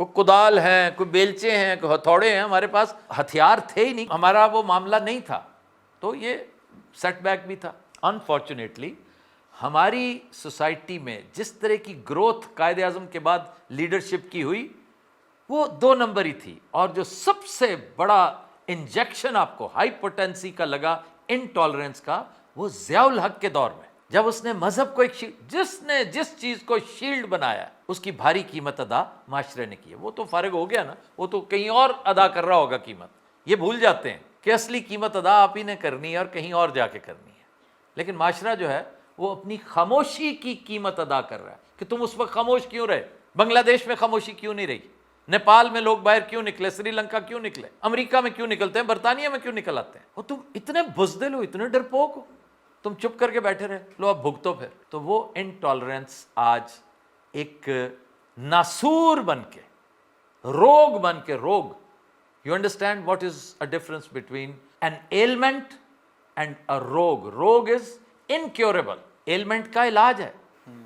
کوئی کدال ہیں, کوئی بیلچے ہیں, کوئی ہتھوڑے ہیں, ہمارے پاس ہتھیار تھے ہی نہیں, ہمارا وہ معاملہ نہیں تھا. تو یہ سیٹ بیک بھی تھا. انفارچونیٹلی ہماری سوسائٹی میں جس طرح کی گروتھ قائد اعظم کے بعد لیڈرشپ کی ہوئی وہ 2 نمبر ہی تھی. اور جو سب سے بڑا انجیکشن آپ کو ہائی پوٹینسی کا لگا انٹالرنس کا, وہ ضیاء الحق کے دور میں, جب اس نے مذہب کو ایک جس نے جس چیز کو شیلڈ بنایا اس کی بھاری قیمت ادا معاشرے نے کی ہے. وہ تو فارغ ہو گیا نا, وہ تو کہیں اور ادا کر رہا ہوگا قیمت. یہ بھول جاتے ہیں کہ اصلی قیمت ادا آپ ہی نے کرنی ہے اور کہیں اور جا کے کرنی ہے. لیکن معاشرہ جو ہے وہ اپنی خاموشی کی قیمت ادا کر رہا ہے کہ تم اس وقت خاموش کیوں رہے, بنگلہ دیش میں خاموشی کیوں نہیں رہی, نیپال میں لوگ باہر کیوں نکلے, سری لنکا کیوں نکلے, امریکہ میں کیوں نکلتے ہیں, برطانیہ میں کیوں نکل آتے ہیں. اور تم اتنے بزدل ہو, اتنے ڈرپوک ہو, تم چپ کر کے بیٹھے رہے, لو اب بھگتو پھر. تو وہ انٹالرنس آج ایک ناسور بن کے, روگ بن کے, rogue. You understand what is a difference between an element and a rogue. Rogue is incurable, element کا علاج ہے,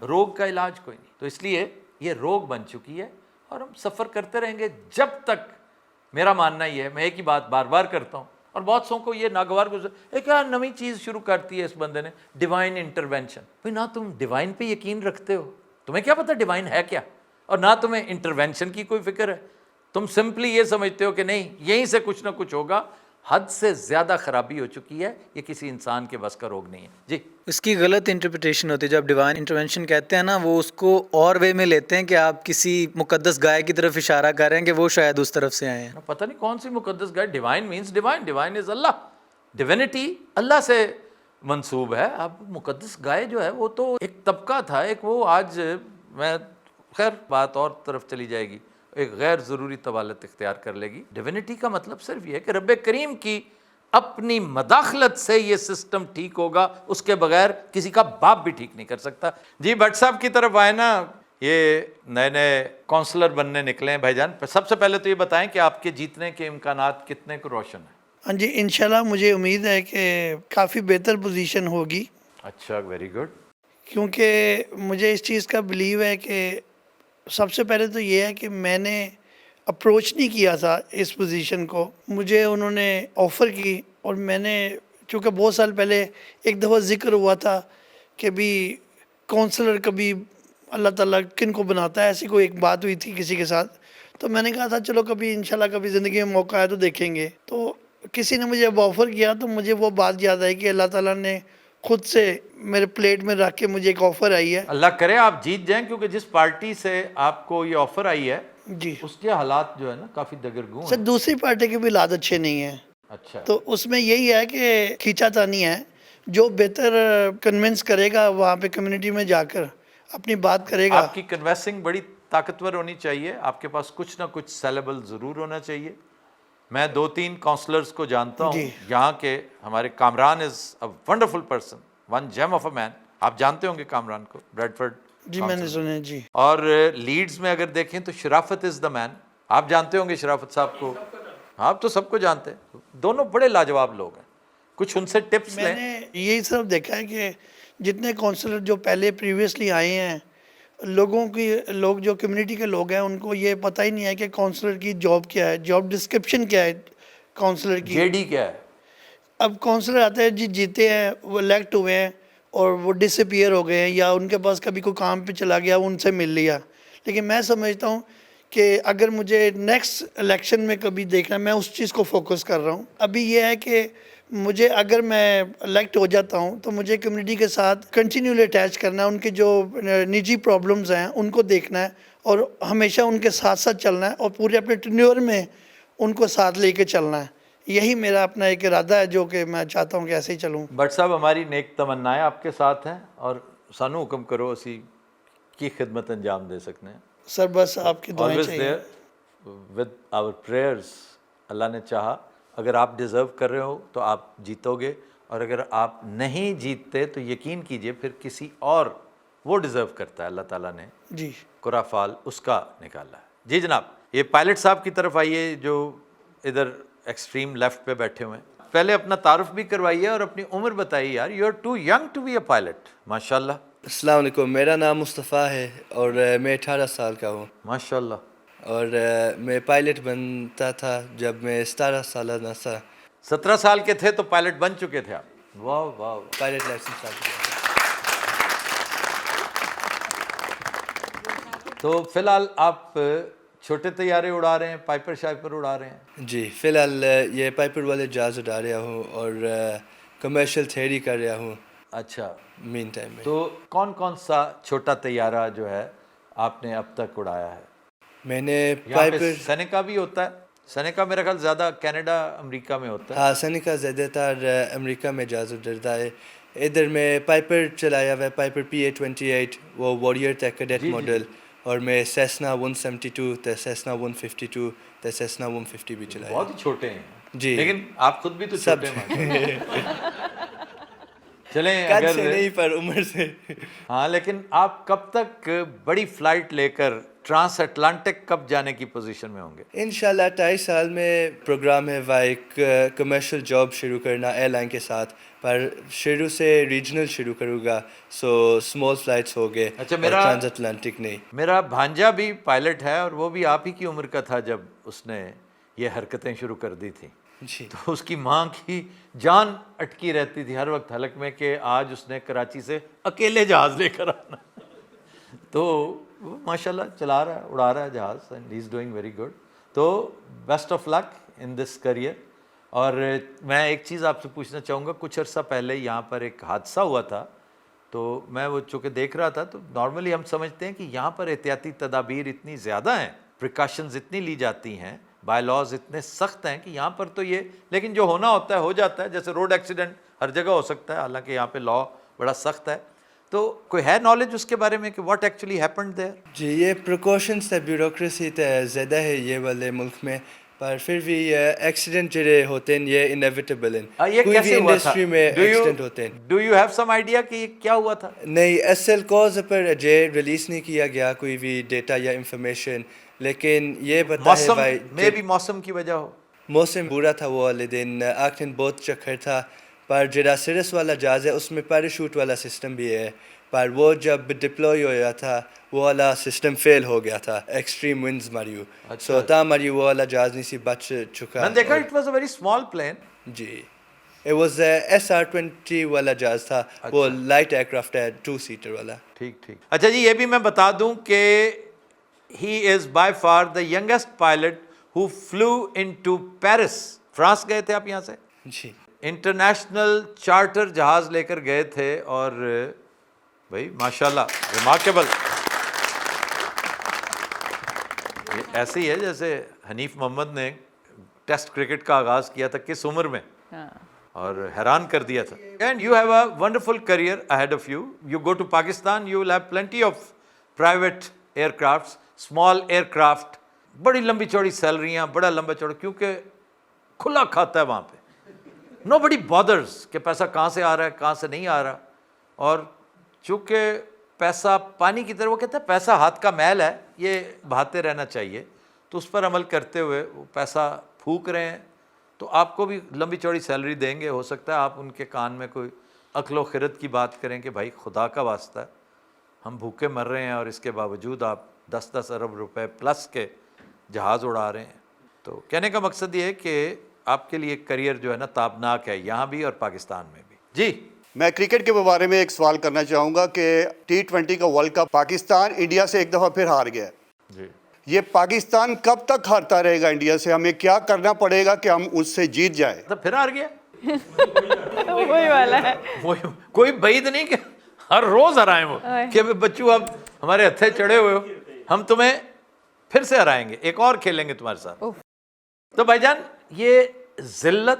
روگ کا علاج کوئی نہیں. تو اس لیے یہ روگ بن چکی ہے اور ہم سفر کرتے رہیں گے جب تک. میرا ماننا یہ ہے, میں ایک ہی بات بار بار کرتا ہوں اور بہت سو کو یہ ناگوار گزر, ایک نئی چیز شروع کرتی ہے اس بندے نے, ڈیوائن انٹرونشن. بھائی نہ تم ڈیوائن پہ یقین رکھتے ہو, تمہیں کیا پتہ ڈیوائن ہے کیا, اور نہ تمہیں انٹرونشن کی کوئی فکر ہے. تم سمپلی یہ سمجھتے ہو کہ نہیں یہیں سے کچھ نہ کچھ ہوگا. حد سے زیادہ خرابی ہو چکی ہے, یہ کسی انسان کے بس کا روگ نہیں ہے. جی, اس کی غلط انٹرپریٹیشن ہوتی ہے. جب ڈیوائن انٹرونشن کہتے ہیں نا, وہ اس کو اور وے میں لیتے ہیں کہ آپ کسی مقدس گائے کی طرف اشارہ کر رہے ہیں کہ وہ شاید اس طرف سے آئے ہیں. پتہ نہیں کون سی مقدس گائے. ڈیوائن مینس ڈیوائن, ڈیوائن از اللہ, ڈیوینٹی اللہ سے منسوب ہے. اب مقدس گائے جو ہے وہ تو ایک طبقہ تھا, ایک وہ آج میں خیر بات اور طرف چلی جائے گی, ایک غیر ضروری طوالت اختیار کر لے گی. ڈیوینٹی کا مطلب صرف یہ ہے کہ رب کریم کی اپنی مداخلت سے یہ سسٹم ٹھیک ہوگا, اس کے بغیر کسی کا باپ بھی ٹھیک نہیں کر سکتا. جی بٹ صاحب کی طرف آئے نا, یہ نئے نئے کونسلر بننے نکلے ہیں بھائی جان. سب سے پہلے تو یہ بتائیں کہ آپ کے جیتنے کے امکانات کتنے کو روشن ہیں؟ ہاں جی, انشاءاللہ مجھے امید ہے کہ کافی بہتر پوزیشن ہوگی. اچھا, ویری گڈ. کیونکہ مجھے اس چیز کا بلیو ہے کہ سب سے پہلے تو یہ ہے کہ میں نے اپروچ نہیں کیا تھا اس پوزیشن کو, مجھے انہوں نے آفر کی. اور میں نے چونکہ بہت سال پہلے ایک دفعہ ذکر ہوا تھا کہ بھی کونسلر کبھی اللہ تعالیٰ کن کو بناتا ہے, ایسی کوئی ایک بات ہوئی تھی کسی کے ساتھ. تو میں نے کہا تھا چلو کبھی انشاءاللہ کبھی زندگی میں موقع ہے تو دیکھیں گے. تو کسی نے مجھے اب آفر کیا تو مجھے وہ بات یاد آئی کہ اللہ تعالیٰ نے خود سے میرے پلیٹ میں رکھ کے مجھے ایک آفر آئی ہے. اللہ کرے آپ جیت جائیں, کیونکہ جس پارٹی سے آپ کو یہ آفر آئی ہے جی اس کے حالات جو ہے نا کافی دگرگوں سر, ہیں. دوسری پارٹی کے بھی حالات اچھے نہیں ہیں. اچھا, تو اس میں یہی ہے کہ کھینچا تانی ہے, جو بہتر کنونس کرے گا وہاں پہ کمیونٹی میں جا کر اپنی بات کرے گا. آپ کی کنوینسنگ بڑی طاقتور ہونی چاہیے, آپ کے پاس کچھ نہ کچھ سیلیبل ضرور ہونا چاہیے. میں 2-3 کونسلرز کو جانتا ہوں یہاں کے. ہمارے Kamran is a wonderful person, one gem of a man. آپ جانتے ہوں گے کامران کو, بریڈفرڈ. جی میں نے سنے. جی, اور لیڈز میں اگر دیکھیں تو شرافت از دا مین. آپ جانتے ہوں گے شرافت صاحب کو, آپ تو سب کو جانتے ہیں. دونوں بڑے لاجواب لوگ ہیں. کچھ ان سے ٹپس میں لیں. نے یہی صرف دیکھا ہے کہ جتنے کونسلر جو پہلے پریویسلی آئے ہیں, لوگ جو کمیونٹی کے لوگ ہیں ان کو یہ پتہ ہی نہیں ہے کہ کونسلر کی جاب کیا ہے, جاب ڈسکرپشن کیا ہے کونسلر کی. جے ڈی کیا ہے؟ اب کونسلر آتے ہیں جی, جیتے ہیں, وہ الیکٹ ہوئے ہیں اور وہ ڈس اپیئر ہو گئے ہیں, یا ان کے پاس کبھی کوئی کام پہ چلا گیا ان سے مل لیا. لیکن میں سمجھتا ہوں کہ اگر مجھے نیکسٹ الیکشن میں کبھی دیکھنا, میں اس چیز کو فوکس کر رہا ہوں. ابھی یہ ہے کہ مجھے اگر میں الیکٹ ہو جاتا ہوں تو مجھے کمیونٹی کے ساتھ کنٹینیولی اٹیچ کرنا ہے, ان کے جو نجی پرابلمز ہیں ان کو دیکھنا ہے اور ہمیشہ ان کے ساتھ ساتھ چلنا ہے, اور پورے اپنے ٹینیور میں ان کو ساتھ لے کے چلنا ہے. یہی میرا اپنا ایک ارادہ ہے جو کہ میں چاہتا ہوں کہ ایسے ہی چلوں. بٹ صاحب ہماری نیک تمنائیں آپ کے ساتھ ہیں, اور سانو حکم کرو اسی کی خدمت انجام دے سکتے ہیں. سر بس آپ کی دعائیں Always چاہیے. there with our prayers. اللہ نے چاہا اگر آپ ڈیزرو کر رہے ہو تو آپ جیتو گے, اور اگر آپ نہیں جیتتے تو یقین کیجئے پھر کسی اور وہ ڈیزرو کرتا ہے, اللہ تعالیٰ نے جی قرا فال اس کا نکالا ہے. جی جناب, یہ پائلٹ صاحب کی طرف آئیے جو ادھر ایکسٹریم لیفٹ پہ بیٹھے ہوئے ہیں. پہلے اپنا تعارف بھی کروائیے اور اپنی عمر بتائیے. یار you are too young to be a pilot. ماشاء اللہ. السلام علیکم, میرا نام مصطفیٰ ہے اور میں 18 سال کا ہوں. ماشاء اللہ. اور میں پائلٹ بنتا تھا جب میں 17 سالہ تھا. 17 سال کے تھے تو پائلٹ بن چکے تھے آپ. واہ واہ. پائلٹ لائسنس حاصل کیا. تو فی الحال آپ چھوٹے طیارے اڑا رہے ہیں, پائپر شائپر اڑا رہے ہیں؟ جی فی الحال یہ پائپر والے جہاز اڑا رہا ہوں اور کمرشل تھیوری کر رہا ہوں اچھا. مین ٹائم میں. تو کون کون سا چھوٹا طیارہ جو ہے آپ نے اب تک اڑایا ہے؟ میں نے یہاں پہ پائپر سینیکا بھی ہوتا ہے. سینیکا میرا خیال زیادہ کینیڈا امریکہ میں ہوتا ہے. ہاں سینیکا زیادہ تر امریکہ میں جہاز اڑتا ہے. ادھر میں پائپر چلایا ہوا ہے, پائپر PA-28, وہ واریر تھا کیڈٹ ماڈل. اور میں سیسنا 172 تے سیسنا 152 تے سیسنا 150 بھی چلایا. بہت ہی چھوٹے ہیں جی لیکن آپ خود بھی تو سب چھوٹے ہیں. چلیں قد اگر سے نہیں پر عمر سے. ہاں لیکن آپ کب تک بڑی فلائٹ لے کر ٹرانس اٹلانٹک کب جانے کی پوزیشن میں ہوں گے؟ انشاءاللہ 2.5 سال میں پروگرام ہے ایک کمرشل جاب شروع کرنا ایئر لائن کے ساتھ, پر شروع سے ریجنل شروع کروں گا. سو اسمال فلائٹس ہو گئے. اچھا, ٹرانس اٹلانٹک نہیں. میرا بھانجا بھی پائلٹ ہے اور وہ بھی آپ ہی کی عمر کا تھا جب اس نے یہ حرکتیں شروع کر دی تھیں. جی تو اس کی ماں کی جان اٹکی رہتی تھی ہر وقت حلق میں کہ آج اس نے کراچی سے اکیلے جہاز لے کر آنا. تو وہ ماشاء اللہ چلا رہا ہے, اڑا رہا ہے جہاز, and he is doing very good. تو best of luck in this career. اور میں ایک چیز آپ سے پوچھنا چاہوں گا, کچھ عرصہ پہلے یہاں پر ایک حادثہ ہوا تھا, تو میں وہ چونکہ دیکھ رہا تھا, تو نارملی ہم سمجھتے ہیں کہ یہاں پر احتیاطی تدابیر اتنی زیادہ ہیں, پریکاشنز اتنی لی جاتی ہیں, بائی لاز اتنے سخت ہیں کہ یہاں پر تو یہ, لیکن جو ہونا ہوتا ہے ہو جاتا ہے. جیسے روڈ ایکسیڈنٹ ہر جگہ ہو سکتا ہے, حالانکہ یہاں پہ لا بڑا سخت ہے. تو کوئی ہے نالج اس کے بارے میں کہ واٹ ایکچولی ہیپنڈ دیئر؟ جی یہ پریکاشنس تے بیوروکریسی تے زیادہ ہے یہ والے ملک میں, پر پھر بھی ایکسیڈنٹ جڑے ہوتے ہیں یہ انیویٹیبل ہیں. یہ کوئی بھی کیسے ہوا تھا؟ انڈسٹری میں ایکسیڈنٹ ہوتے ہیں. Do you have some idea کہ یہ کیا ہوا تھا؟ نہیں اصل کاز پر ریلیز نہیں کیا گیا کوئی بھی ڈیٹا یا انفارمیشن, لیکن یہ بتا ہے موسم بھائی میں بھی موسم کی وجہ ہو. موسم برا تھا وہ والے دن, آخر بہت چکر تھا. پر جڑا سرس والا جہاز ہے اس میں پیراشوٹ والا سسٹم بھی ہے, پر وہ جب ڈپلوئی ہوا تھا وہ والا سسٹم فیل ہو گیا تھا, ایکسٹریم ونڈز ماریو. سو تا ماریو وہ والا جہاز نہیں سی بچ چکا. میں نے دیکھا it was a very small plane. جی it was SR-20 والا جہاز تھا, وہ لائٹ ایئر کرافٹ ہے 2 سیٹر والا. ٹھیک ٹھیک. اچھا جی, یہ بھی میں بتا دوں کہ he is by far the youngest pilot who flew into Paris. France گئے تھے آپ یہاں سے؟ جی انٹرنیشنل چارٹر جہاز لے کر گئے تھے, اور بھائی ماشاء اللہ ریمارکیبل. ایسے ہی ہے جیسے حنیف محمد نے ٹیسٹ کرکٹ کا آغاز کیا تھا کس عمر میں, اور حیران کر دیا تھا. And you have a wonderful career ahead of you. You go to Pakistan, you will have plenty of private aircrafts, small aircraft, بڑی لمبی چوڑی سیلریاں, بڑا لمبا چوڑا, کیونکہ کھلا کھاتا ہے وہاں پہ. نو بڈی بادرز کہ پیسہ کہاں سے آ رہا ہے کہاں سے نہیں آ رہا. اور چونکہ پیسہ پانی کی طرح, وہ کہتے ہیں پیسہ ہاتھ کا میل ہے, یہ بہاتے رہنا چاہیے. تو اس پر عمل کرتے ہوئے وہ پیسہ پھونک رہے ہیں, تو آپ کو بھی لمبی چوڑی سیلری دیں گے. ہو سکتا ہے آپ ان کے کان میں کوئی عقل و خرد کی بات کریں کہ بھائی خدا کا واسطہ ہے, ہم بھوکے مر رہے ہیں اور اس کے باوجود آپ 10-10 ارب روپے پلس کے جہاز اڑا رہے ہیں. تو کہنے کا مقصد یہ ہے کہ آپ کے لیے کریئر جو ہے نا تابناک ہے, یہاں بھی اور پاکستان میں بھی. جی میں کرکٹ کے بارے میں ایک سوال کرنا چاہوں گا کہ T20 کا ورلڈ کپ پاکستان انڈیا سے ایک دفعہ پھر ہار گیا. جی یہ پاکستان کب تک ہارتا رہے گا انڈیا سے؟ ہمیں کیا کرنا پڑے گا کہ ہم اس سے جیت جائیں؟ تو پھر ہار گیا. وہی والا ہے. کوئی بعید نہیں کہ ہر روز ہرائیں وہ, کہ بچوں اب ہمارے ہتھے چڑھے ہوئے ہو, ہم تمہیں پھر سے ہرائیں گے, ایک اور کھیلیں گے تمہارے ساتھ. تو بھائی جان, یہ ذلت,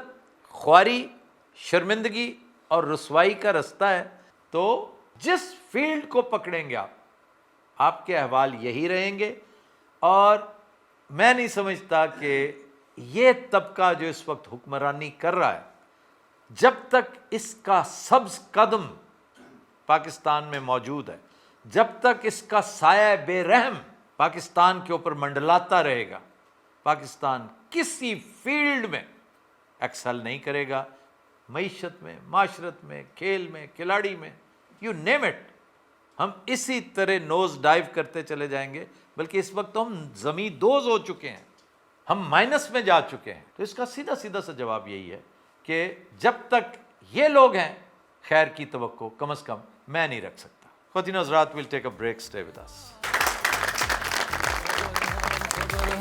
خواری, شرمندگی اور رسوائی کا رستہ ہے. تو جس فیلڈ کو پکڑیں گے آپ کے احوال یہی رہیں گے. اور میں نہیں سمجھتا کہ یہ طبقہ جو اس وقت حکمرانی کر رہا ہے, جب تک اس کا سبز قدم پاکستان میں موجود ہے, جب تک اس کا سایہ بے رحم پاکستان کے اوپر منڈلاتا رہے گا, پاکستان کسی فیلڈ میں ایکسل نہیں کرے گا. معیشت میں, معاشرت میں, کھیل میں, کھلاڑی میں, یو نیم اٹ. ہم اسی طرح نوز ڈائیو کرتے چلے جائیں گے، بلکہ اس وقت تو ہم زمین دوز ہو چکے ہیں، ہم مائنس میں جا چکے ہیں۔ تو اس کا سیدھا سیدھا سا جواب یہی ہے کہ جب تک یہ لوگ ہیں خیر کی توقع کم از کم میں نہیں رکھ سکتا۔ خواتین و حضرات، we'll take a break, stay with us۔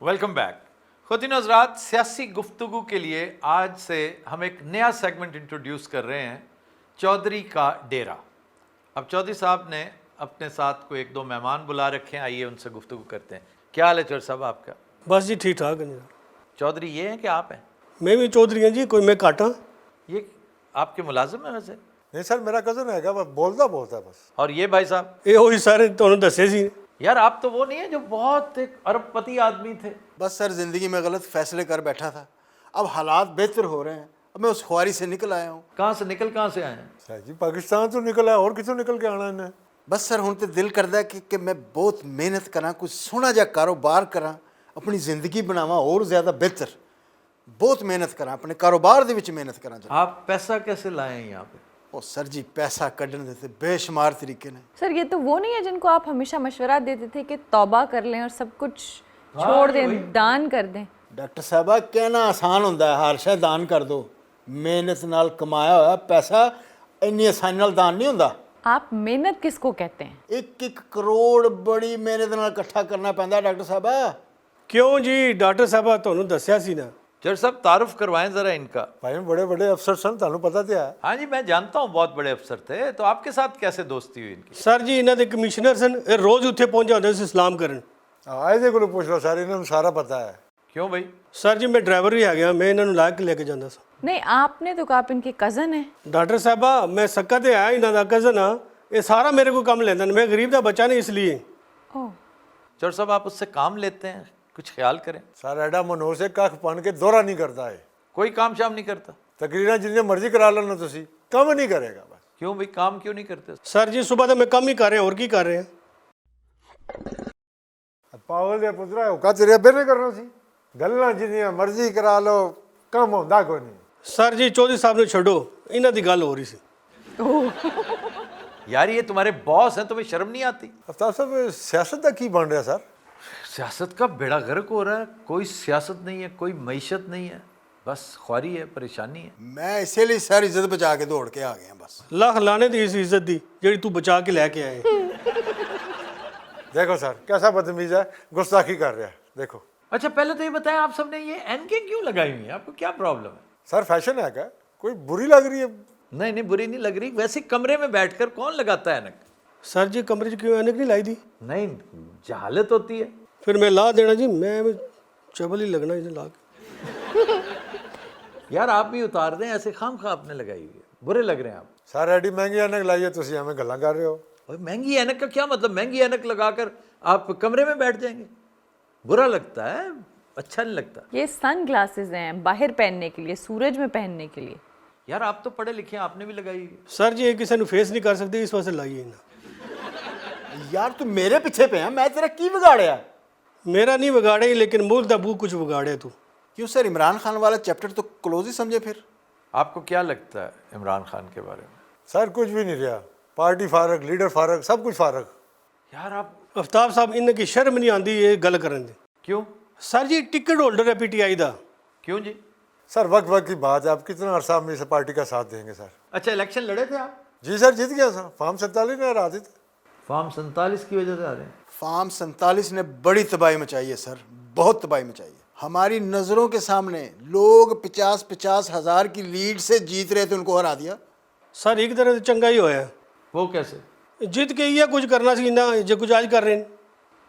Welcome back. خواتین و حضرات، سیاسی گفتگو کے لیے آج سے ہم ایک نیا سیگمنٹ انٹروڈیوس کر رہے ہیں، چودھری کا ڈیرا۔ اب چودھری صاحب نے اپنے ساتھ کوئی ایک دو مہمان بلا رکھے ہیں، آئیے ان سے گفتگو کرتے ہیں۔ کیا حال ہے چودھری صاحب آپ کا؟ بس جی ٹھیک ٹھاک ہے جناب۔ چودھری یہ ہیں کہ آپ ہیں؟ میں بھی چودھری ہوں جی، کوئی میں کاٹا؟ یہ آپ کے ملازم ہیں ویسے؟ نہیں سر، میرا کزن ہے گا، بولتا ہے بس۔ اور یہ بھائی صاحب؟ یہ وہی سارے تمہیں دسے سی۔ یار آپ تو وہ نہیں ہیں جو بہت ایک ارب پتی آدمی تھے؟ بس سر زندگی میں غلط فیصلے کر بیٹھا تھا، اب حالات بہتر ہو رہے ہیں، اب میں اس خواری سے نکل آیا ہوں۔ کہاں سے کہاں سے آئے ہیں؟ سر جی پاکستان تو نکلا ہے، اور کتوں نکل کے آنا انہیں؟ بس سر ہوں تو دل کرتا ہے کہ میں بہت محنت کراں، کچھ سونا جا کاروبار کراں، اپنی زندگی بناواں اور زیادہ بہتر، بہت محنت کراں، اپنے کاروبار دے وچ محنت کراں۔ آپ پیسہ کیسے لائے ہیں یہاں پہ؟ او سر جی پیسہ کڈن دیتے بے شمار طریقے نے۔ سر یہ تو وہ نہیں ہے جن کو آپ ہمیشہ مشورہ دیتے تھے کہ توبہ کر لیں اور سب کچھ چھوڑ دیں، دان کر دیں؟ ڈاکٹر صاحبہ کہنا آسان ہوتا ہے، ہر شے دان کر دو، محنت نال کمایا ہوا پیسہ اینی آسانی نال دان نہیں ہوتا۔ آپ محنت کس کو کہتے ہیں؟ ایک کروڑ بڑی محنت نال اکٹھا کرنا پیندا ہے ڈاکٹر صاحبہ۔ کیوں جی ڈاکٹر صاحبہ تمہیں دسیا سی نا؟ چودھری صاحب تعارف کروائیں ذرا ان کا۔ بھائی بڑے بڑے افسر سن، تمہیں پتا تو ہے۔ ہاں جی میں جانتا ہوں بہت بڑے افسر تھے، تو آپ کے ساتھ کیسے دوستی ہوئی ان کی؟ سر جی انہوں دے کمشنر سن، یہ روز اتنے پہنچ جاتے سے سلام کرن۔ آئے دے کو پوچھ لو سر، انہوں سارا پتا ہے۔ کیوں بھائی؟ سر جی میں ڈرائیور بھی آ گیا، میں انہوں لا کے لے کے جانا سا۔ نہیں آپ نے تو کہا آپ ان کے کزن ہیں۔ ڈاکٹر صاحبہ میں سکا تے آیا انہوں دا کزن ہاں، یہ سارا میرے کو کم لینا، میں غریب دا بچہ نہیں اس لیے۔ اوہ چودھری صاحب آپ اس سے کام لیتے ہیں، کچھ خیال کریں۔ سر ایڈا منو سے کھ پن کے دورہ نہیں کرتا ہے، کوئی کام شام نہیں کرتا؟ تقریرا جتنے مرضی کرا لینا تسی، کم نہیں کرے گا بس۔ کیوں بھائی کام کیوں نہیں کرتے؟ سر جی صبح تو میں کم ہی کر رہے ہیں، اور کی کر رہے ہیں؟ پاگل دے پترا ہوکا تیرے ابے نے کرنا سی، گلاں جتنیاں مرضی کرا لو، کم ہوندا کوئی نہیں۔ سر جی چودھری صاحب نے چھوڑو، انہوں دی گل ہو رہی سی۔ یار یہ تمہارے باس ہیں، تمہیں شرم نہیں آتی؟ افطاب صاحب سیاست کا کی بن رہا سر؟ سیاست کا بیڑا غرق ہو رہا ہے، کوئی سیاست نہیں ہے، کوئی معیشت نہیں ہے، بس خواری ہے، پریشانی ہے۔ میں اسی لیے سر عزت بچا کے دوڑ کے آ گیا بس۔ لاکھ لانے دی اس عزت دی جیڑی تو بچا کے لے کے آئے۔ دیکھو سر کیسا بدتمیز ہے، گستاخی کر رہا ہے، دیکھو۔ اچھا پہلے تو یہ بتائیں آپ سب نے یہ این کے کیوں لگائی ہوئی ہیں؟ آپ کو کیا پرابلم ہے؟ سر فیشن ہے کیا؟ کوئی بری لگ رہی ہے؟ نہیں نہیں بری نہیں لگ رہی، ویسے کمرے میں بیٹھ کر کون لگاتا ہے اینک؟ سر جی کمرے کیوں اینک نہیں لائی دی؟ نہیں جہالت ہوتی ہے۔ پھر میں لا دینا جی، میں چبل ہی لگنا اسے لا کے۔ یار آپ بھی اتار دیں، ایسے خام خواہ آپ نے لگائی ہوئی ہے، برے لگ رہے ہیں آپ۔ سر ایڈی مہنگی اینک لائیے، تسی ہمیں گلاں کر رہے ہو۔ مہنگی اینک کا کیا مطلب؟ مہنگی اینک لگا کر آپ کمرے میں بیٹھ جائیں گے؟ برا لگتا ہے، اچھا نہیں لگتا۔ یہ سن گلاسز ہیں باہر پہننے کے لیے، سورج میں پہننے کے لیے۔ یار آپ تو پڑھے لکھے ہیں، آپ نے بھی لگائی ہوئی ہے۔ سر جی یہ کسی نے فیس نہیں کر سکتے، اس واسطے لائیے نا۔ یار تو میرے پیچھے پہ ہیں، میں تیرا کی بگاڑیا؟ میرا نہیں بگاڑے لیکن ملک دا بو کچھ بگاڑے تو۔ کیوں سر عمران خان والا چیپٹر تو کلوز ہی سمجھے پھر؟ آپ کو کیا لگتا ہے عمران خان کے بارے میں؟ سر کچھ بھی نہیں رہا، پارٹی فارغ، لیڈر فارغ، سب کچھ فارغ۔ یار آپ افطاب صاحب ان کی شرم نہیں آندی یہ گل کرن دی۔ کیوں؟ سر جی ٹکٹ ہولڈر ہے پی ٹی آئی دا۔ کیوں جی؟ سر وقت کی بات ہے، آپ کتنا عرصہ میں اس پارٹی کا ساتھ دیں گے سر؟ اچھا الیکشن لڑے تھے آپ؟ جی سر جیت گیا سر، فارم 47 نے ہرا دی تھی۔ فارم 47 کی وجہ سے آ رہے ہیں؟ فارم 47 نے بڑی تباہی مچائی ہے سر، بہت تباہی مچائی ہے۔ ہماری نظروں کے سامنے لوگ 50-50 ہزار کی لیڈ سے جیت رہے تھے، ان کو ہرا دیا۔ سر ایک طرح سے چنگا ہی ہویا، وہ کیسے؟ جیت کے یہ کچھ کرنا سی نہ جو کچھ آج کر رہے ہیں۔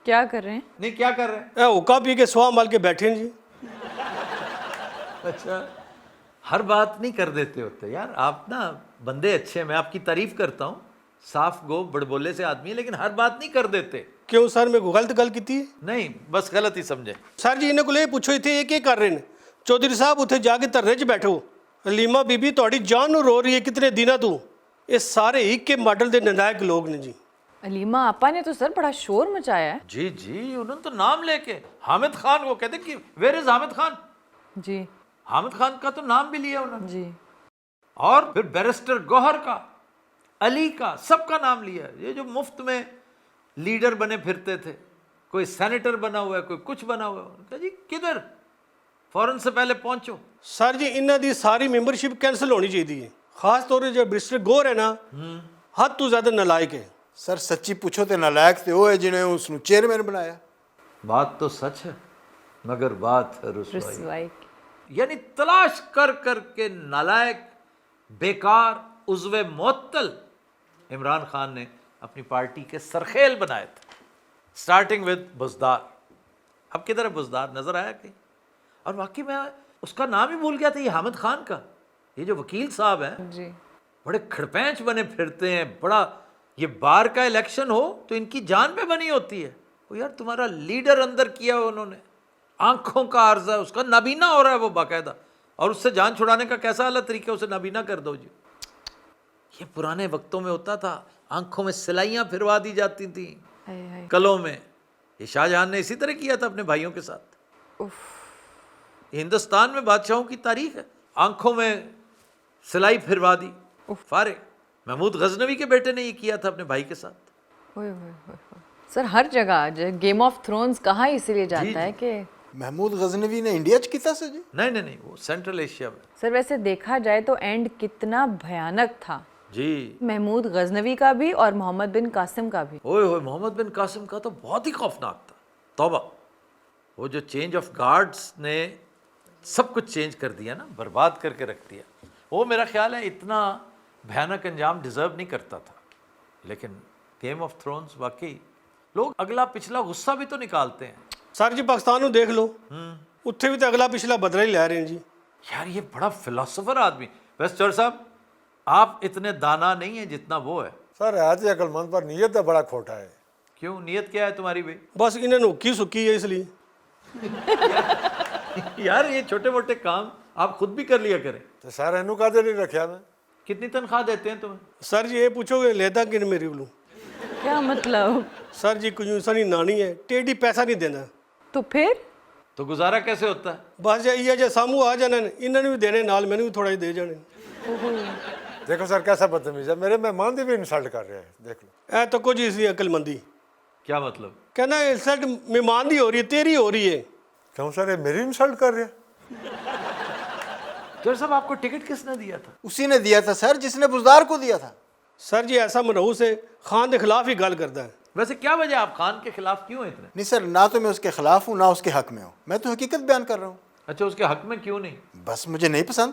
کیا کر رہے ہیں؟ نہیں کیا کر رہے ہیں؟ اے ہوکا پی کے سوا مال کے بیٹھے ہیں جی۔ اچھا ہر بات نہیں کر دیتے ہوتے یار آپ نا، بندے اچھے ہیں، میں آپ کی تعریف کرتا ہوں، صاف گو بڑبولے سے آدمی ہے، لیکن ہر بات نہیں کر دیتے۔ کیوں سر میں کوئی غلط گل کی؟ نہیں بس غلط ہی سمجھے۔ سر جی انہیں کو لے پوچھو تھے یہ کیا کر رہے ہیں؟ چودھری صاحب اتنے جا کے ترے چ بیٹھو، حلیمہ بی بی تہاڈی جان نو رو رہی ہے کتنے دنوں تو۔ یہ سارے ایک کے ماڈل دے نلائق لوگ نے جی۔ علیمہ آپا نے تو سر بڑا شور مچایا ہے۔ جی جی انہوں نے تو نام لے کے حامد خان کو کہتے کہ ویئر از حامد خان؟ جی حامد خان کا تو نام بھی لیا انہوں نے۔ جی اور پھر بیرسٹر گوہر کا, علی کا, سب کا نام لیا. یہ جو مفت میں لیڈر بنے پھرتے تھے, کوئی سینیٹر بنا ہوا ہے, کوئی کچھ بنا ہوا ہے, کہا جی کدھر, فوراً سے پہلے پہنچو. سر جی انہاں دی ساری ممبرشپ کینسل ہونی چاہیے, خاص طور پہ جو بیرسٹر گوہر ہے نا, حد تو زیادہ نالائق ہے. سر سچی پوچھو تو نالائق تے وہ ہے جنہیں اس نو چیئرمین بنایا. بات تو سچ ہے مگر بات ہے رسوائی. رسوائی. یعنی تلاش کر کر کے نالائق, بیکار, عضو معطل عمران خان نے اپنی پارٹی کے سرخیل بنائے تھے, سٹارٹنگ ود بزدار. اب کدھر ہے بزدار, نظر آیا کہیں؟ اور واقعی میں اس کا نام ہی بھول گیا تھا, یہ حامد خان کا, یہ جو وکیل صاحب ہیں, جی بڑے کھڑپینچ بنے پھرتے ہیں. بڑا یہ بار کا الیکشن ہو تو ان کی جان پہ بنی ہوتی ہے. وہ یار تمہارا لیڈر اندر کیا انہوں نے, آنکھوں کا عرض ہے, اس کا نابینا ہو رہا ہے وہ باقاعدہ, اور اس سے جان چھڑانے کا کیسا اعلیٰ طریقہ ہے, اسے نابینا کر دو جی. یہ پرانے وقتوں میں ہوتا تھا, آنکھوں میں سلائیاں پھروا دی جاتی تھیں کلوں میں. یہ شاہ جہاں نے اسی طرح کیا تھا اپنے بھائیوں کے ساتھ. یہ ہندوستان میں بادشاہوں کی تاریخ ہے, آنکھوں میں سلائی پھروا دی, فارغ. محمود غزنوی کے بیٹے نے یہ کیا تھا اپنے بھائی کے ساتھ. سر ہر جگہ گیم آف تھرونز کہاں اسی لیے جاتا ہے کہ محمود غزنوی نے انڈیا چ کیتا سے جی؟ نہیں, وہ سینٹرل ایشیا میں. سر ویسے دیکھا جائے تو اینڈ کتنا بھیانک تھا جی, محمود غزنوی کا بھی اور محمد بن قاسم کا بھی. اوئے ہوئے, محمد بن قاسم کا تو بہت ہی خوفناک تھا. توبہ, وہ جو چینج آف گارڈز نے سب کچھ چینج کر دیا نا, برباد کر کے رکھ دیا. وہ میرا خیال ہے اتنا بھیانک انجام ڈیزرو نہیں کرتا تھا. لیکن گیم آف تھرونز واقعی لوگ اگلا پچھلا غصہ بھی تو نکالتے ہیں. سر جی پاکستان نو دیکھ لو, اتھے بھی تو اگلا پچھلا بدلہ ہی لے رہے ہیں جی. یار یہ بڑا فلاسفر آدمی. ویسے چور صاحب آپ اتنے دانا نہیں ہیں جتنا وہ ہے. سر آج عقل مند پر نیت تو بڑا کھوٹا ہے. کیوں, نیت کیا ہے تمہاری بھائی؟ بس انہوں نے کی سکی ہے اس لیے. یار یہ چھوٹے موٹے کام آپ خود بھی کر لیا کریں. تو سر اینو کا دے نہیں رکھا میں. کتنی تنخواہ دیتے ہیں تمہیں؟ سر جی یہ پوچھو گے لیتا کہ میرے کو, کیا مطلب؟ سر جی کنجوسا نہیں نانی ہے, ٹیڈی پیسہ نہیں دینا. تو پھر تو گزارا کیسے ہوتا ہے؟ بس یہ جی سامو آ جانا, انہوں نے بھی دینے نال میں نے بھی تھوڑا ہی دے جانے. دیکھو سر کیسا بدتمیز ہے, میرے مہمان دی بھی انسلٹ کر رہے ہیں, دیکھ لو. اے تو کچھ اسی عقل مندی. کیا مطلب؟ کہنا انسلٹ مہمان دی ہو رہی ہے, تیری ہو رہی ہے. کیوں سر, یہ میری انسلٹ کر رہے ہیں؟ چور صاحب آپ کو ٹکٹ کس نے دیا تھا؟ اسی نے دیا تھا سر جس نے بزدار کو دیا تھا. سر جی ایسا منحوس ہے, خان کے خلاف ہی گل کرتا ہے. ویسے کیا وجہ آپ خان کے خلاف کیوں ہیں اتنے؟ نہیں سر, نہ تو میں اس کے خلاف ہوں نہ اس کے حق میں ہوں, میں تو حقیقت بیان کر رہا ہوں. اچھا, اس کے حق میں کیوں نہیں؟ بس مجھے نہیں پسند.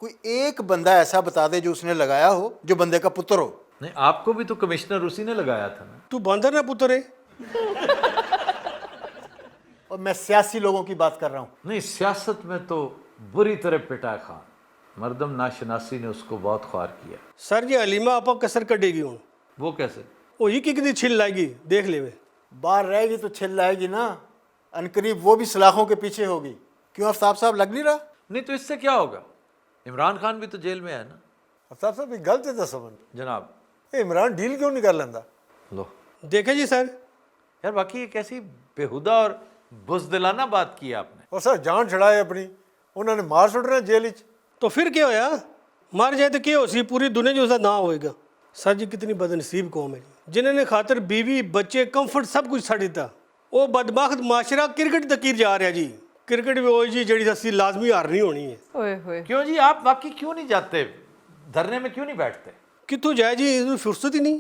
کوئی ایک بندہ ایسا بتا دے جو اس نے لگایا ہو, جو بندے کا پتر ہو. نہیں, آپ کو بھی تو کمشنر اسی نے لگایا تھا نا. تو باندر نہ پتر ہے. اور میں سیاسی لوگوں کی بات کر رہا ہوں. نہیں, سیاست میں تو بری طرح پٹا خان. مردم ناشناسی نے اس کو بہت خوار کیا. سر جی حلیمہ آپا کسر کٹے گی ہوں. وہ کیسے؟ وہ ہی کتنی چھل لائے گی, دیکھ لے میں. باہر رہے گی تو چھل لائے گی نا, انقریب وہ بھی سلاخوں کے پیچھے ہوگی. کیوں آفتاب صاحب لگ نہیں رہا؟ نہیں تو اس سے کیا ہوگا, عمران خان بھی تو جیل میں ہے نا. آفتاب صاحب یہ غلط ہے تو سمجھ. جناب عمران ڈیل کیوں نہیں کر لینا؟ لو دیکھے جی سر, یار باقی یہ کیسی بےہودہ اور بزدلانہ بات کی آپ نے. اور سر جان چھڑائے اپنی, انہوں نے مار سٹ رہے جیل چ. تو پھر کیا ہویا, مر جائے تو کیا ہو سی, پوری دنیا جو نہ ہوئے گا. سر جی کتنی بد نصیب قوم ہے جنہوں نے خاطر بیوی بچے کمفرٹ سب کچھ چھڑ دیتا. وہ بدبخت معاشرہ کرکٹ تک جا رہا جی. کرکٹ بھی وہی جی جڑی اسی لازمی ہارنی ہونی ہے. کیوں جی, آپ واقعی کیوں نہیں جاتے دھرنے میں, کیوں نہیں بیٹھتے؟ کتوں جائے جی, فرصت ہی نہیں.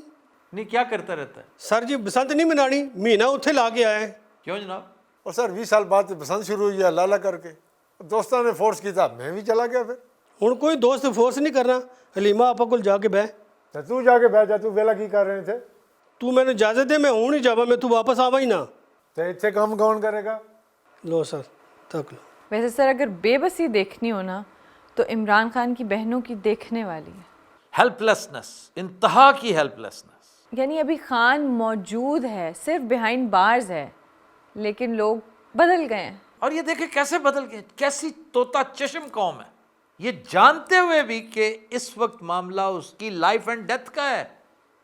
نہیں, کیا کرتا رہتا ہے؟ سر جی بسنت نہیں منانی, مہینہ اتھے لا کے آیا ہے. کیوں جناب؟ اور سر 20 سال بعد بسنت شروع ہوئی ہے لالا کر کے, دوستوں نے فورس کیا, میں بھی چلا گیا. پھر ہوں کوئی دوست فورس نہیں کرنا. حلیمہ آپا کو جا کے بہ, تو جا کے بیٹھ جا, تو ویلا کی کر رہے تھے؟ تو میں نے اجازت دے, میں ہوں نہیں جاوا, میں تو واپس آوا ہی نہ. تو اتنے کام کون کرے گا؟ لو سر تک لو. ویسے سر اگر بے بسی دیکھنی ہو نا تو عمران خان کی بہنوں کی دیکھنے والی ہے. ہیلپ لیسنس, انتہا کی ہیلپ لیسنس. یعنی ابھی خان موجود ہے, صرف بیہائنڈ بارز ہے, لیکن لوگ بدل گئے ہیں. اور یہ دیکھیں کیسے بدل گئے, کیسی طوطا چشم قوم ہے. یہ جانتے ہوئے بھی کہ اس وقت معاملہ اس کی لائف اینڈ ڈیتھ کا ہے.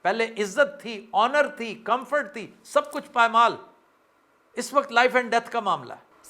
پہلے عزت تھی, آنر تھی, کمفرٹ تھی, سب کچھ پائمال. اس وقت لائف اینڈ ڈیتھ کا معاملہ ہے.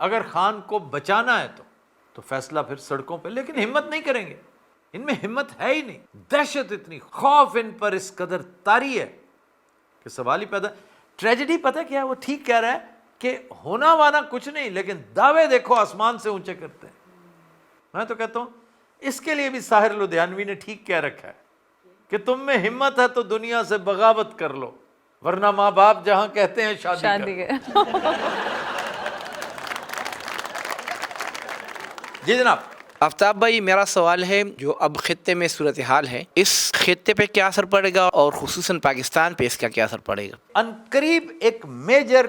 اگر خان کو بچانا ہے تو فیصلہ پھر سڑکوں پہ، لیکن ہمت نہیں کریں گے، ان میں ہمت ہے ہی نہیں، دہشت اتنی، خوف ان پر اس قدر طاری ہے کہ سوال ہی پیدا۔ ٹریجڈی پتہ کیا ہے؟ وہ ٹھیک کہہ رہا ہے کہ ہونا وانا کچھ نہیں، لیکن دعوے دیکھو آسمان سے اونچے کرتے ہیں۔ میں تو کہتا ہوں اس کے لیے بھی ساحر لدھیانوی نے ٹھیک کہہ رکھا ہے کہ تم میں ہمت ہے تو دنیا سے بغاوت کر لو، ورنہ ماں باپ جہاں کہتے ہیں شادی کر۔ جی جناب۔ آفتاب بھائی، میرا سوال ہے، جو اب خطے میں صورتحال ہے، اس خطے پہ کیا اثر پڑے گا اور خصوصاً پاکستان پہ اس کا کیا اثر پڑے گا؟ عنقریب ایک میجر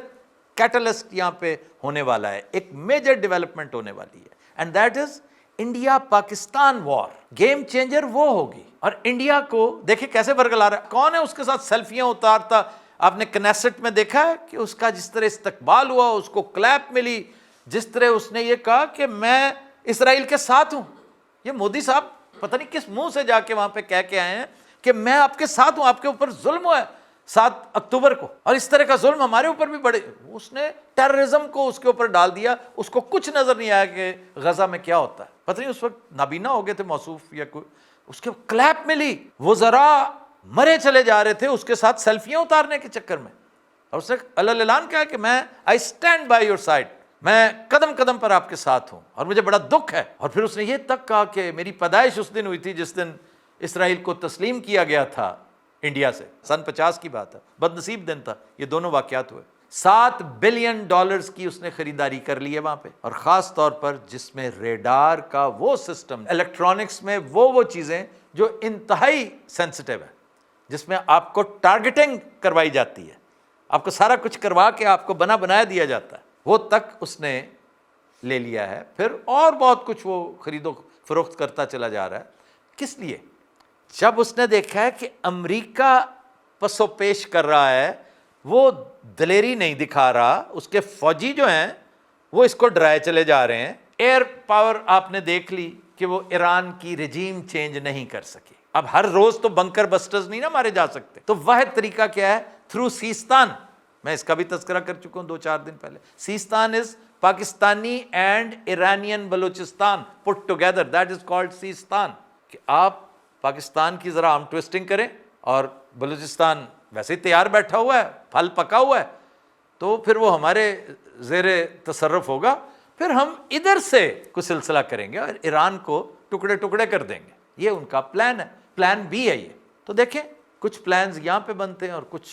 کیٹلسٹ یہاں پہ ہونے والا ہے، ایک میجر ڈیولپمنٹ ہونے والی ہے، and that is India Pakistan war. Game changer وہ ہوگی، اور انڈیا کو دیکھیں کیسے برگلا رہا ہے، کون ہے اس کے ساتھ سیلفیاں اتارتا؟ آپ نے کنیسٹ میں دیکھا ہے کہ اس کا جس طرح استقبال ہوا، اس کو کلیپ ملی، جس طرح اس نے یہ کہا کہ میں اسرائیل کے ساتھ ہوں۔ یہ مودی صاحب پتہ نہیں کس منہ سے جا کے وہاں پہ کہہ کے آئے ہیں کہ میں آپ کے ساتھ ہوں، آپ کے اوپر ظلم ہوا ہے 7 اکتوبر کو، اور اس طرح کا ظلم ہمارے اوپر بھی بڑے۔ اس نے ٹیررزم کو اس کے اوپر ڈال دیا، اس کو کچھ نظر نہیں آیا کہ غزہ میں کیا ہوتا ہے۔ پتہ نہیں اس وقت نابینا ہو گئے تھے موصوف یا کوئی، اس کے کلیپ ملی، وہ ذرا مرے چلے جا رہے تھے اس کے ساتھ سیلفیاں اتارنے کے چکر میں، اور اس نے اعلان کہا کہ میں I stand by your side, میں قدم قدم پر آپ کے ساتھ ہوں اور مجھے بڑا دکھ ہے۔ اور پھر اس نے یہ تک کہا کہ میری پیدائش اس دن ہوئی تھی جس دن اسرائیل کو تسلیم کیا گیا تھا انڈیا سے، سن 50 کی بات ہے، بد نصیب دن تھا۔ یہ دونوں واقعات ہوئے۔ $7 بلین کی اس نے خریداری کر لی ہے وہاں پہ، اور خاص طور پر جس میں ریڈار کا وہ سسٹم، الیکٹرانکس میں وہ چیزیں جو انتہائی سینسٹیو ہے، جس میں آپ کو ٹارگیٹنگ کروائی جاتی ہے، آپ کو سارا کچھ کروا کے آپ کو بنایا دیا جاتا ہے، وہ تک اس نے لے لیا ہے۔ پھر اور بہت کچھ وہ خرید و فروخت کرتا چلا جا رہا ہے۔ کس لیے؟ جب اس نے دیکھا ہے کہ امریکہ پس و پیش کر رہا ہے، وہ دلیری نہیں دکھا رہا، اس کے فوجی جو ہیں وہ اس کو ڈرائے چلے جا رہے ہیں۔ ایئر پاور آپ نے دیکھ لی کہ وہ ایران کی رجیم چینج نہیں کر سکی۔ اب ہر روز تو بنکر بسٹرز نہیں نا مارے جا سکتے، تو واحد طریقہ کیا ہے؟ تھرو سیستان۔ میں اس کا بھی تذکرہ کر چکا ہوں 2-4 دن پہلے۔ Sistan is Pakistani and Iranian Balochistan put together, that is called Sistan, کہ آپ پاکستان کی ذرا آرم ٹویسٹنگ کریں، اور بلوچستان ویسے ہی تیار بیٹھا ہوا ہے، پھل پکا ہوا ہے، تو پھر وہ ہمارے زیر تصرف ہوگا، پھر ہم ادھر سے کچھ سلسلہ کریں گے اور ایران کو ٹکڑے ٹکڑے کر دیں گے۔ یہ ان کا پلان ہے، پلان بھی ہے یہ۔ تو دیکھیں کچھ پلانز یہاں پہ بنتے ہیں اور کچھ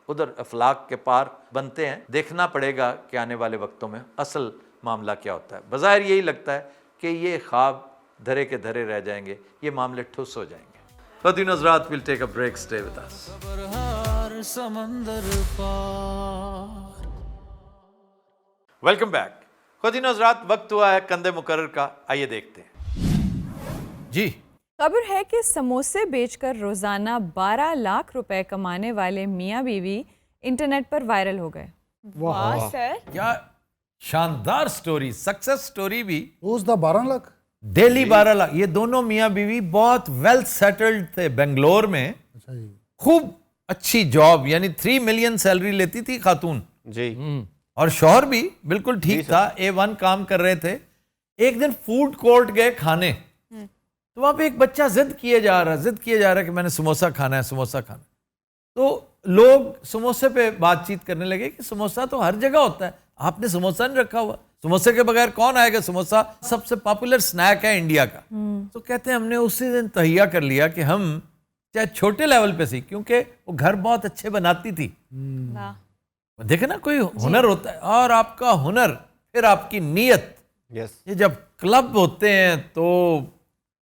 ادھر افلاق کے پار بنتے ہیں۔ دیکھنا پڑے گا کہ آنے والے وقتوں میں اصل معاملہ کیا ہوتا ہے۔ بظاہر یہی لگتا ہے کہ یہ خواب دھرے کے دھرے رہ جائیں گے، یہ معاملے ٹھوس ہو جائیں گے۔ خاتون حضرات، we'll take a break, stay with us. خبرہار سمندر پار۔ Welcome back. خاتون حضرات، وقت ہوا ہے کندھے مقرر کا، آئیے دیکھتے ہیں۔ جی، خبر ہے کہ سموسے بیچ کر روزانہ 12 لاکھ روپے کمانے والے میاں بیوی انٹرنیٹ پر وائرل ہو گئے۔ واہ سر، کیا شاندار سٹوری، سکسس سٹوری بھی۔ روز دا 12 لاکھ، ڈیلی 12 لاکھ۔ یہ دونوں میاں بیوی بہت ویل سیٹلڈ تھے بنگلور میں، خوب اچھی جاب، یعنی 3 ملین سیلری لیتی تھی خاتون جی، اور شوہر بھی بالکل ٹھیک تھا، A1 کام کر رہے تھے۔ ایک دن فوڈ کورٹ گئے کھانے، تو وہاں پہ ایک بچہ ضد کیے جا رہا ہے کہ میں نے سموسہ کھانا ہے، سموسہ کھانا ہے۔ تو لوگ سموسے پہ بات چیت کرنے لگے کہ سموسہ تو ہر جگہ ہوتا ہے، آپ نے سموسہ نہیں رکھا ہوا، سموسے کے بغیر کون آئے گا؟ سموسہ سب سے پاپولر سنیک ہے انڈیا کا۔ تو کہتے ہیں ہم نے اسی دن تہیہ کر لیا کہ ہم چاہے چھوٹے لیول پہ سی، کیونکہ وہ گھر بہت اچھے بناتی تھی۔ دیکھیں نا، کوئی ہنر ہوتا ہے، اور آپ کا ہنر پھر آپ کی نیت، یہ جب کلب ہوتے ہیں تو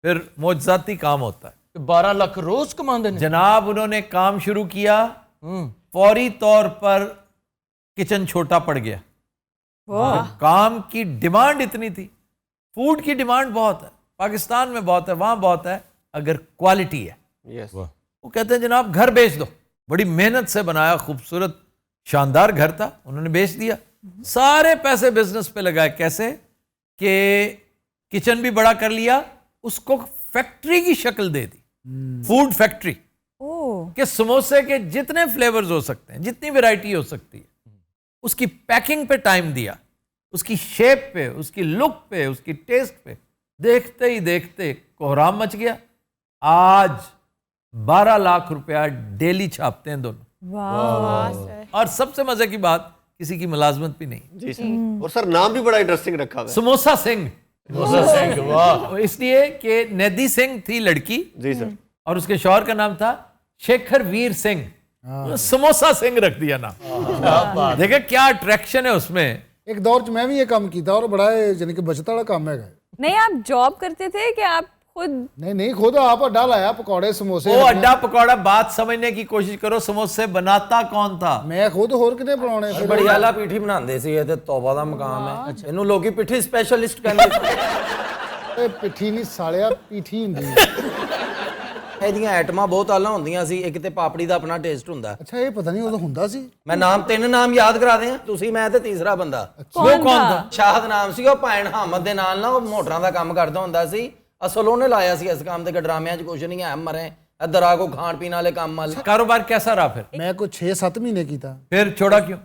پھر معجزاتی کام ہوتا ہے۔ 12 لاکھ روز کماندے نے جناب، انہوں نے کام شروع کیا، فوری طور پر کچن چھوٹا پڑ گیا۔ کام کی ڈیمانڈ اتنی تھی، فوڈ کی ڈیمانڈ بہت ہے، پاکستان میں بہت ہے، وہاں بہت ہے، اگر کوالٹی ہے۔ وہ کہتے ہیں جناب گھر بیچ دو۔ بڑی محنت سے بنایا خوبصورت شاندار گھر تھا، انہوں نے بیچ دیا، سارے پیسے بزنس پہ لگائے۔ کیسے کہ کچن بھی بڑا کر لیا، اس کو فیکٹری کی شکل دے دی، فوڈ فیکٹری، کہ سموسے کے جتنے فلیورز ہو سکتے ہیں، جتنی ویرائٹی ہو سکتی ہے، اس کی پیکنگ پہ ٹائم دیا۔ اس کی شیپ پہ, اس کی لک پہ, اس کی ٹیسٹ پہ دیکھتے ہی دیکھتے کوہرام مچ گیا. آج 12 لاکھ روپیہ ڈیلی چھاپتے ہیں دونوں. اور سب سے مزے کی بات, کسی کی ملازمت بھی نہیں. جی سر. اور سر نام بھی بڑا انٹرسٹنگ رکھا ہوا ہے, سموسا سنگھ. اس لیے کہ ندی سنگھ تھی لڑکی, جی سر, اور اس کے شوہر کا نام تھا شیکھر ویر سنگھ. سموسا سنگھ رکھ دیا نام. دیکھیں کیا اٹریکشن ہے اس میں. ایک دور میں بھی یہ کام کیتا اور بڑا یعنی کہ بچت والا کام ہے. نہیں آپ جاب کرتے تھے کہ آپ خود؟ نہیں خود آپ اڈا لایا, پکوڑے سموسے. وہ اڈا پکوڑا بات سمجھنے کی کوشش کرو, سموسے بناتا کون تھا؟ میں خود ہور کنے بنانے. بڑی اعلیٰ پیٹھی بناندے سی, یہ تے توبہ دا مقام ہے. اینوں لوکی پیٹھی سپیشلسٹ کہندے سی. پٹھی نہیں سالیا, پیٹھی ہوندی. ਇਹਦੀਆਂ ਆਈਟਮਾਂ ਬਹੁਤ ਆਲਾ ਹੁੰਦੀਆਂ ਸੀ. ਇੱਕ ਤੇ ਪਾਪੜੀ ਦਾ ਆਪਣਾ ਟੇਸਟ ਹੁੰਦਾ. ਅੱਛਾ ਇਹ ਪਤਾ ਨਹੀਂ ਉਦੋਂ ਹੁੰਦਾ ਸੀ. ਮੈਂ ਤਿੰਨ ਨਾਮ ਯਾਦ ਕਰਾ ਦਿਆਂ, ਤੁਸੀਂ ਮੈਂ ਤੇ ਤੀਸਰਾ ਬੰਦਾ. ਉਹ ਕੌਣ ਥਾ? ਸ਼ਾਹਦ ਨਾਮ ਸੀ, ਉਹ ਭੈਣ ਹਾਮਦ ਦੇ ਨਾਲ ਨਾ ਉਹ ਮੋਟਰਾਂ ਦਾ ਕੰਮ ਕਰਦਾ ਹੁੰਦਾ ਸੀ. ਅਸਲ ਉਹਨੇ ਲਾਇਆ ਸੀ ਇਸ ਕੰਮ ਤੇ, ਕਿ ਡਰਾਮਿਆਂ 'ਚ ਕੁਛ ਨਹੀਂ ਹੈ, ਮਰੇ ਇੱਧਰ ਆ ਕੋ ਖਾਣ ਪੀਣ ਵਾਲੇ ਕੰਮ ਵਾਲੇ. ਕਾਰੋਬਾਰ ਕੈਸਾ ਰਹਾ ਫਿਰ? ਮੈਂ ਕੋਈ 6-7 ਮਹੀਨੇ ਕੀਤਾ. ਫਿਰ ਛੋੜਾ ਕਿਉਂ?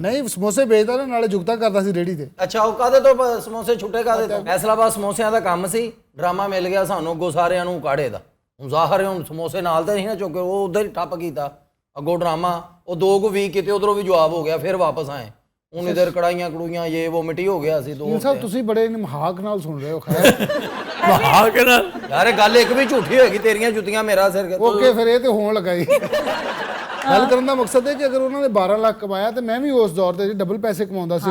ਨਹੀਂ ਸਮੋਸੇ ਵੇਚਦਾ ਨਾ, ਨਾਲੇ ਜੁਗਤਾ ਕਰਦਾ ਸੀ ਰੇੜੀ ਤੇ. ਅੱਛਾ ਉਹ ਕਾਦੇ ਤੋਂ ਸਮੋਸੇ ਛੁੱਟੇ ਕਾਦੇ ਤੋਂ? ਫੈਸਲਾਬਾਦ ਸਮੋਸਿਆਂ ਦਾ ਕੰਮ ਸੀ, ਡਰਾਮਾ ਮਿਲ ਗਿਆ ਸਾਨੂੰ ਅੱਗੋਂ ਸਾਰਿਆਂ ਨੂੰ ਕਾੜੇ ਦਾ. ਹੁਣ ਜ਼ਾਹਰ ਹੁਣ ਸਮੋਸੇ ਨਾਲ ਤਾਂ ਨਹੀਂ ਨਾ ਚੁੱਕੇ, ਉਹ ਉਧਰ ਹੀ ਠੱਪ ਕੀਤਾ. ਅੱਗੋਂ ਡਰਾਮਾ ਉਹ 2 ਕੁ ਵੀਕ ਕਿਤੇ ਉਧਰੋਂ ਵੀ ਜਵਾਬ ਹੋ ਗਿਆ, ਫਿਰ ਵਾਪਸ ਆਏ. ਹੁਣ ਇਧਰ ਕੜਾਈਆਂ ਕੜੂਈਆਂ ਇਹ ਉਹ ਮਿੱਟੀ ਹੋ ਗਿਆ ਸੀ. 2 ਸਾਹਿਬ ਤੁਸੀਂ ਬੜੇ ਮਹਾਕ ਨਾਲ ਸੁਣ ਰਹੇ ਹੋ. ਖੈਰ ਮਹਾਕ ਨਾਲ ਯਾਰ ਗੱਲ ਇੱਕ ਵੀ ਝੂਠੀ ਹੋਏਗੀ, ਤੇਰੀਆਂ ਜੁੱਤੀਆਂ ਮੇਰਾ ਸਿਰ. ਓਕੇ ਫਿਰ ਇਹ ਤੇ ਹੋਣ ਲੱਗਾ ਜੀ. ਗੱਲ ਕਰਨ ਦਾ ਮਕਸਦ ਹੈ ਕਿ ਅਗਰ ਉਹਨਾਂ ਨੇ 12 ਲੱਖ ਕਮਾਇਆ ਤੇ ਮੈਂ ਵੀ ਉਸ ਦੌਰ ਤੇ ਡਬਲ ਪੈਸੇ ਕਮਾਉਂਦਾ ਸੀ.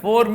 4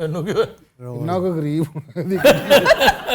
ਇੰਨਾ ਕੋ ਗਰੀਬ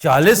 40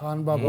ਖਾਨ ਬਾਬਾ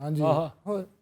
ਹਾਂਜੀ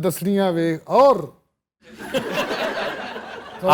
ਦਸਲੀਆਂ ਵੇਖ. ਔਰ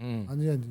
ਹਾਂਜੀ ਹਾਂਜੀ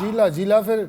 ਜੀਲਾ ਜੀਲਾ. ਫਿਰ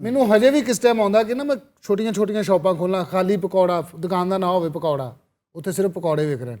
ਮੈਨੂੰ ਹਜੇ ਵੀ ਕਿਸ ਟਾਈਮ ਆਉਂਦਾ ਕਿ ਨਾ ਮੈਂ ਛੋਟੀਆਂ ਛੋਟੀਆਂ ਸ਼ਾਪਾਂ ਖੋਲਾਂ, ਖਾਲੀ ਪਕੌੜਾ, ਦੁਕਾਨ ਦਾ ਨਾ ਹੋਵੇ ਪਕੌੜਾ, ਉੱਥੇ ਸਿਰਫ ਪਕੌੜੇ ਵਿਕ ਰਹੇ ਨੇ.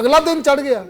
ਅਗਲਾ ਦਿਨ ਚੜ ਗਿਆ.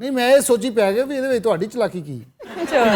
ਨਹੀਂ ਮੈਂ ਇਹ ਸੋਚੀ ਪੈ ਗਿਆ ਵੀ ਇਹਦੇ ਵਿੱਚ ਤੁਹਾਡੀ ਚਲਾਕੀ ਕੀ.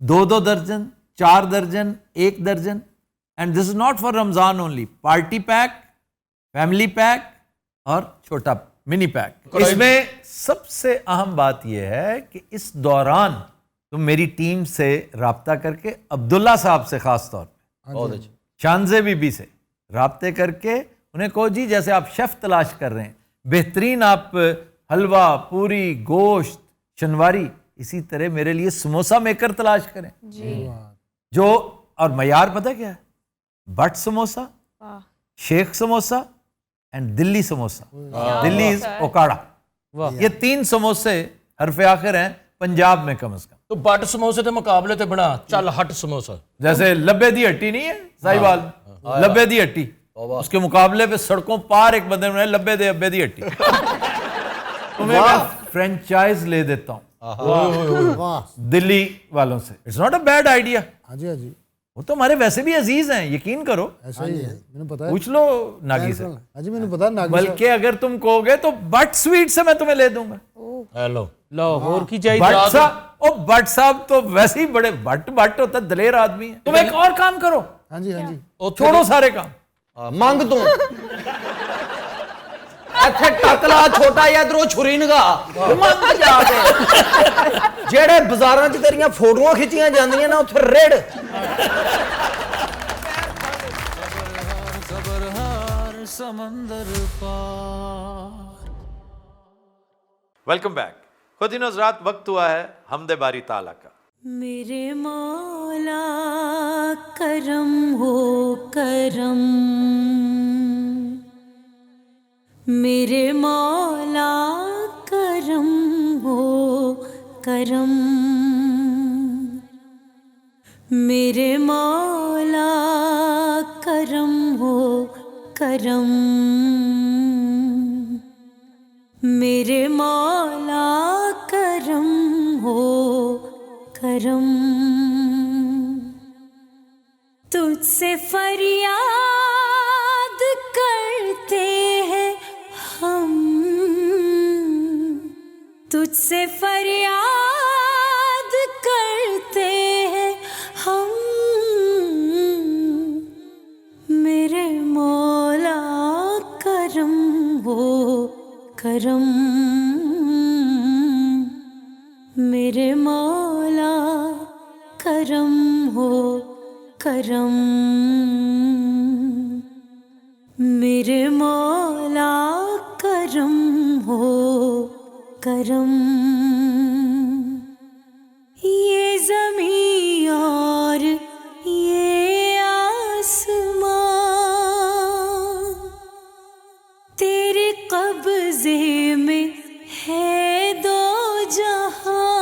2 درجن, 4 درجن, 1 درجن. And this is not for Ramzan only. Party pack, family pack اور چھوٹا منی پیک. اس میں سب سے اہم بات یہ ہے کہ اس دوران تم میری ٹیم سے رابطہ کر کے, عبداللہ صاحب سے خاص طور پہ, شانزے بی بی سے رابطے کر کے انہیں کہو جی جیسے آپ شیف تلاش کر رہے ہیں, بہترین آپ حلوہ, پوری, گوشت, شنواری, اسی طرح میرے لیے سموسا میکر تلاش کریں جو, اور معیار پتہ کیا ہے, but samosa, Sheikh samosa and دلی سموسا. دلی از اوکاڑا. یہ 3 سموسے حرف آخر ہیں پنجاب میں کم از کم. تو بٹ سموسے کے مقابلے تے بنا چل ہٹ سموسا, جیسے لبے دی ہٹی نہیں ہے ساہیوال, لبے دی ہٹی, اس کے مقابلے پہ سڑکوں پار ایک بندے نے لبے دے ابے دی ہٹی. تمہیں میں فرینچائز لے دیتا ہوں دلی والوں سے. It's not a bad idea. ہاں جی, ہاں جی, وہ تو ہمارے ویسے بھی عزیز ہیں, یقین کرو. ایسا ہی ہے, میں نے پتا ہے. پوچھ لو ناگی سے. ہاں جی, میں نے پتا ناگی. بلکہ اگر تم کہو گے تو بٹ سویٹ سے میں تمہیں لے دوں گا. ہیلو لاہور کی چاہیے. بٹ صاحب, بٹ صاحب تو ویسے ہی بڑے بٹ ہوتا ہے, دلیر آدمی ہے. تم ایک اور کام کرو. ہاں جی, ہاں جی, چھوڑو سارے کام, ਮੰਗ ਤੂੰ ਇੱਥੇ ਟਕਲਾ ਛੋਟਾ ਜਿਹਾ ਇਧਰੋਂ ਛੁਰੀ ਨਗਾ ਮੰਗ ਜਾ ਕੇ. ਜਿਹੜੇ ਬਾਜ਼ਾਰਾਂ 'ਚ ਤੇਰੀਆਂ ਫੋਟੋਆਂ ਖਿੱਚੀਆਂ ਜਾਂਦੀਆਂ ਨਾ ਉੱਥੇ ਰੇੜ. Welcome back. خواتین و حضرات, وقت ہوا ہے حمد باری تعالیٰ کا. میرے مولا کرم ہو کرم, میرے مولا کرم ہو کرم, میرے مولا کرم ہو کرم, میرے مولا کرم ہو کرم. تجھ سے فریاد کرتے ہیں ہم, تجھ سے فریاد کرتے ہیں ہم, میرے مولا کرم ہو کرم, میرے مولا کرم ہو کرم, میرے مولا کرم ہو کرم. یہ زمین اور یہ آسمان تیرے قبضے میں ہے دو جہاں,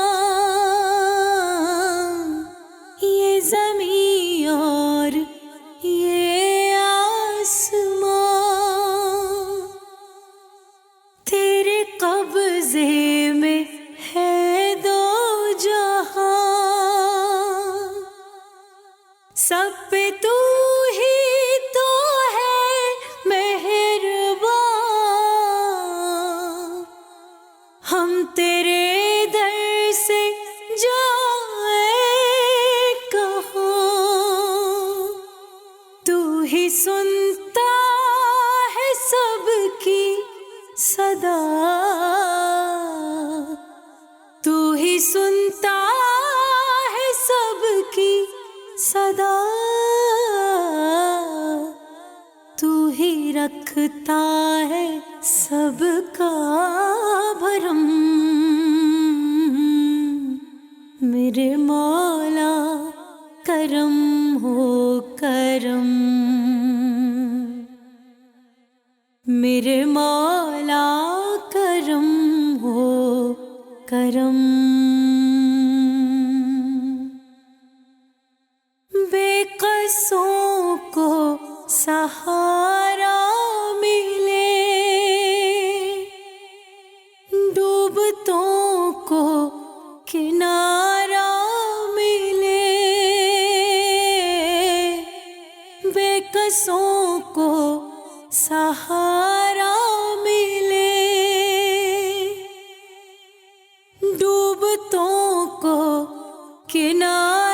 یہ زمین اور یہ آسمان تیرے قبضے میں ہے دو جہاں, سب پہ تو ہی تو ہے مہربان, ہم تیرے در سے جائیں کہاں, تو ہی سنتا ہے سب کی صدا, تو ہی سنتا ہے سب کی صدا, تو ہی رکھتا ہے سب کا بھرم, میرے مولا کرم ہو کرم, میرے مولا کرم ہو کرم. بے قصوں کو سہارا ملے, ڈوبتوں کو کنارہ ملے, بے قصوں کو سہارا ملے, ڈوبتوں کو کنارہ